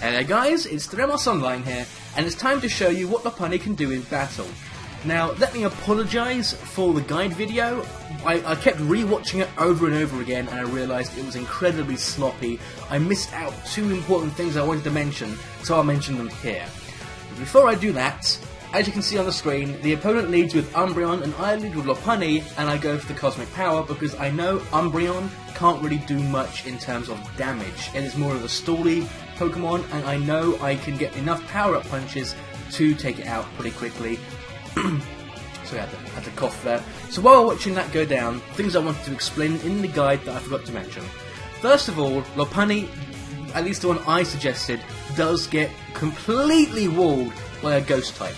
Hello guys, it's Dremos Online here, and it's time to show you what Lopunny can do in battle. Now, let me apologise for the guide video. I kept re-watching it over and over again, and I realised it was incredibly sloppy. I missed out two important things I wanted to mention, so I'll mention them here. But before I do that, as you can see on the screen, the opponent leads with Umbreon and I lead with Lopunny, and I go for the Cosmic Power because I know Umbreon can't really do much in terms of damage. It is more of a stally Pokemon, and I know I can get enough power-up punches to take it out pretty quickly. So I had to cough there. So while watching that go down, things I wanted to explain in the guide that I forgot to mention. First of all, Lopunny, at least the one I suggested, does get completely walled by a Ghost type.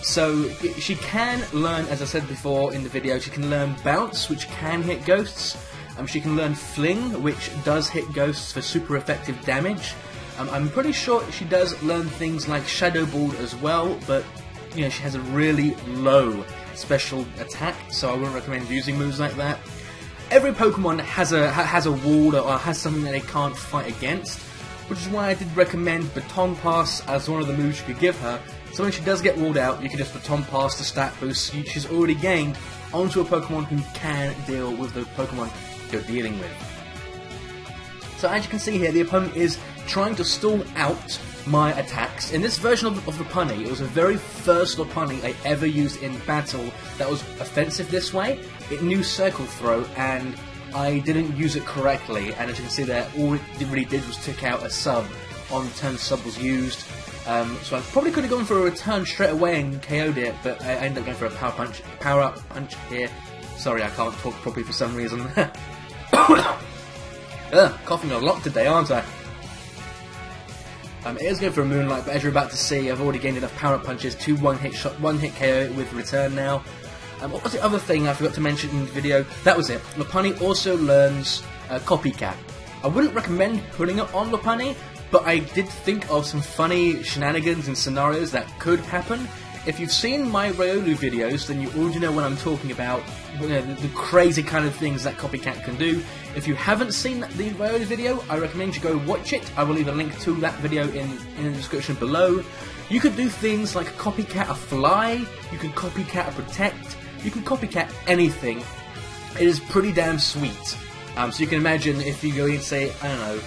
So she can learn, as I said before in the video, she can learn Bounce, which can hit ghosts. She can learn Fling, which does hit ghosts for super effective damage. I'm pretty sure she does learn things like Shadow Ball as well, but you know, she has a really low special attack, so I wouldn't recommend using moves like that. Every Pokemon has a wall or has something that they can't fight against, which is why I did recommend Baton Pass as one of the moves you could give her. So when she does get walled out, you can just Baton Pass the stat boost she's already gained onto a Pokemon who can deal with the Pokemon you're dealing with. So as you can see here, the opponent is trying to stall out my attacks. In this version of Lopunny, it was the very first Lopunny I ever used in battle that was offensive this way. It knew Circle Throw, and I didn't use it correctly, and as you can see there, all it really did was tick out a sub on the turn the sub was used. So I probably could have gone for a return straight away and KO'd it, but I ended up going for a power-up punch here. Sorry, I can't talk properly for some reason. Coughing a lot today, aren't I? It is going for a Moonlight, but as you're about to see, I've already gained enough power-up punches to one-hit KO with return now. What was the other thing I forgot to mention in the video? That was it. Lopunny also learns Copycat. I wouldn't recommend putting it on Lopunny, but I did think of some funny shenanigans and scenarios that could happen. If you've seen my Riolu videos, then you already know what I'm talking about, you know, the crazy kind of things that Copycat can do. If you haven't seen the Riolu video, I recommend you go watch it. I will leave a link to that video in the description below. You could do things like Copycat a Fly, you can Copycat a Protect, you can Copycat anything. It is pretty damn sweet. So you can imagine if you go in and say, I don't know,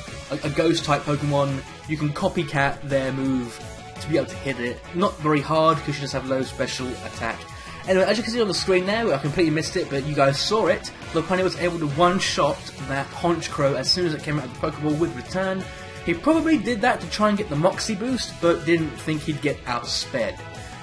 a Ghost type Pokemon, you can Copycat their move to be able to hit it. Not very hard because you just have low special attack. Anyway, as you can see on the screen now, I completely missed it, but you guys saw it. Lopunny was able to one-shot that Honchkrow as soon as it came out of the Pokeball with return. He probably did that to try and get the Moxie boost, but didn't think he'd get outsped.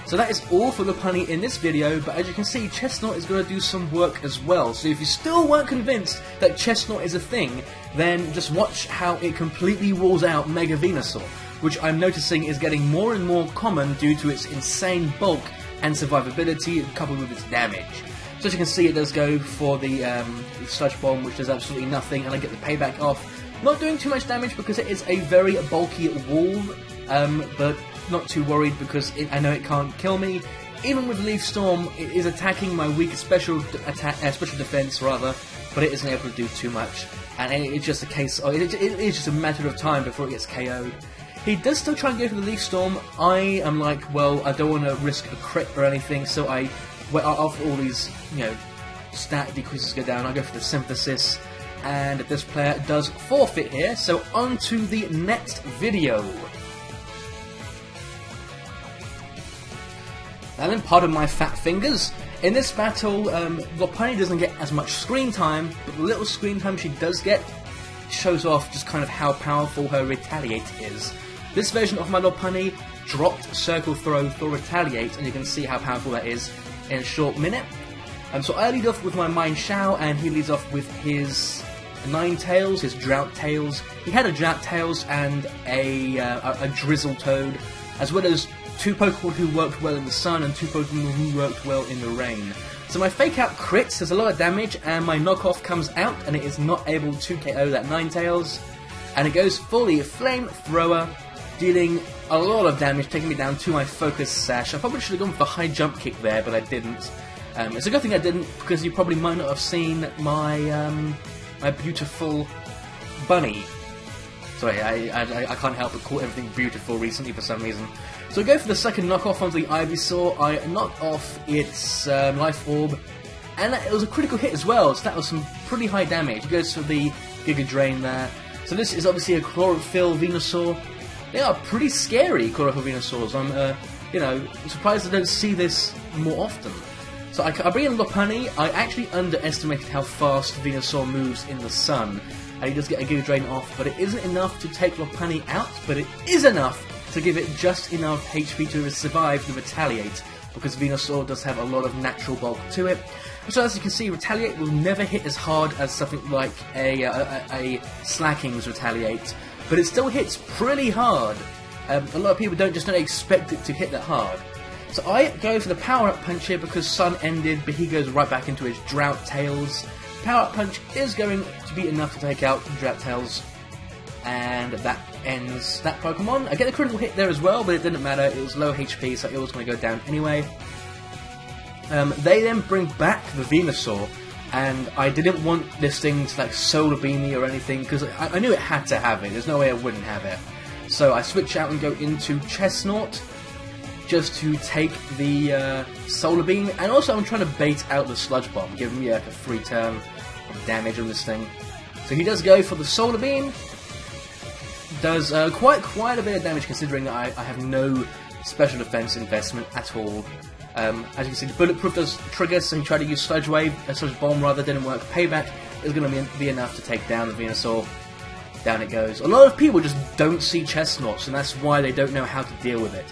So that is all for Lopunny in this video, but as you can see, Chestnut is going to do some work as well. So if you still weren't convinced that Chestnut is a thing, then just watch how it completely walls out Mega Venusaur, which I'm noticing is getting more and more common due to its insane bulk and survivability coupled with its damage. So as you can see, it does go for the Sludge Bomb, which does absolutely nothing, and I get the payback off. Not doing too much damage because it is a very bulky wall, but not too worried because I know it can't kill me. Even with Leaf Storm, it is attacking my weak special defense rather, but it isn't able to do too much. And it's just a case of, it is just a matter of time before it gets KO'd. He does still try and go for the Leaf Storm. I am like, well, I don't want to risk a crit or anything, so after all these, you know, stat decreases go down, I go for the Synthesis, and this player does forfeit here, so on to the next video. Now then, pardon my fat fingers. In this battle, Lopunny doesn't get as much screen time, but the little screen time she does get shows off just kind of how powerful her Retaliate is. This version of my Lopunny dropped Circle Throw for Retaliate, and you can see how powerful that is in a short minute. So I lead off with my Mine Shao, and he leads off with his Ninetales, his Drought Tails. He had a Drought Tails and a Drizzle Toad, as well as two Pokemon who worked well in the sun and two Pokemon who worked well in the rain. So my Fake Out crits, does a lot of damage, and my Knockoff comes out and it is not able to KO that Ninetales. And it goes for the Flamethrower, dealing a lot of damage, taking me down to my Focus Sash. I probably should have gone for the high jump kick there, but I didn't. It's a good thing I didn't, because you probably might not have seen my my beautiful bunny. Sorry, I can't help but call everything beautiful recently for some reason. So I go for the second knockoff onto the Ivysaur. I knock off its Life Orb, and it was a critical hit as well, so that was some pretty high damage. It goes for the Giga Drain there. So this is obviously a Chlorophyll Venusaur. They are pretty scary, Chlorophyll Venusaurs. I'm, you know, surprised I don't see this more often. So I bring in Lopunny. I actually underestimated how fast Venusaur moves in the sun. And he does get a Giga Drain off, but it isn't enough to take Lopunny out, but it is enough to give it just enough HP to survive the Retaliate, because Venusaur does have a lot of natural bulk to it. So as you can see, Retaliate will never hit as hard as something like a Slacking's Retaliate, but it still hits pretty hard. A lot of people don't expect it to hit that hard. So I go for the power-up punch here because Sun ended, but he goes right back into his Drought Tails. Power-up punch is going to be enough to take out Drought Tails, and that ends that Pokemon. I get a critical hit there as well, but it didn't matter. It was low HP, so it was going to go down anyway. They then bring back the Venusaur, and I didn't want this thing to like Solar Beam me or anything, because I knew it had to have it. There's no way I wouldn't have it. So I switch out and go into Chestnut, just to take the Solar Beam, and also I'm trying to bait out the Sludge Bomb, giving me like a free turn of damage on this thing. So he does go for the Solar Beam, does quite a bit of damage considering that I have no special defense investment at all. As you can see, the Bulletproof does trigger, so he tried to use Sludge Bomb rather, didn't work. Payback is going to be enough to take down the Venusaur. Down it goes. A lot of people just don't see Chestnuts, and that's why they don't know how to deal with it.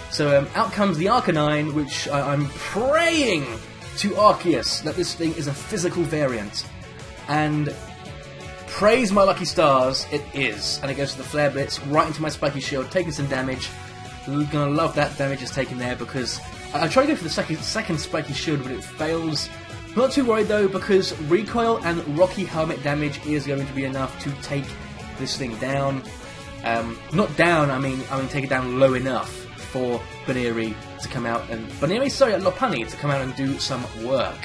So out comes the Arcanine, which I'm praying to Arceus that this thing is a physical variant. And praise my lucky stars, it is. And it goes to the Flare Blitz right into my Spiky Shield, taking some damage. Gonna love that damage it's taken there, because I try to go for the second Spiky Shield, but it fails. Not too worried though, because Recoil and Rocky Helmet damage is going to be enough to take this thing down. Not down, I mean take it down low enough for Lopunny to come out and Lopunny to come out and do some work.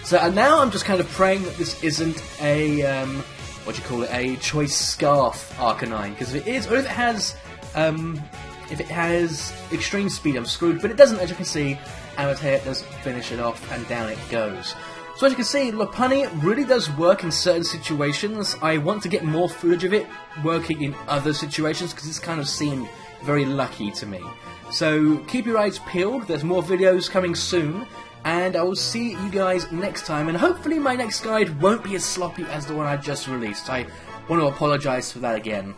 So now I'm just kind of praying that this isn't a a Choice Scarf Arcanine, because if it is, or if it has Extreme Speed, I'm screwed. But it doesn't, as you can see. Amateur does finish it off, and down it goes. So as you can see, Lopunny really does work in certain situations. I want to get more footage of it working in other situations, because it's kind of seemed very lucky to me. So keep your eyes peeled, there's more videos coming soon, and I will see you guys next time, and hopefully my next guide won't be as sloppy as the one I just released. I want to apologise for that again.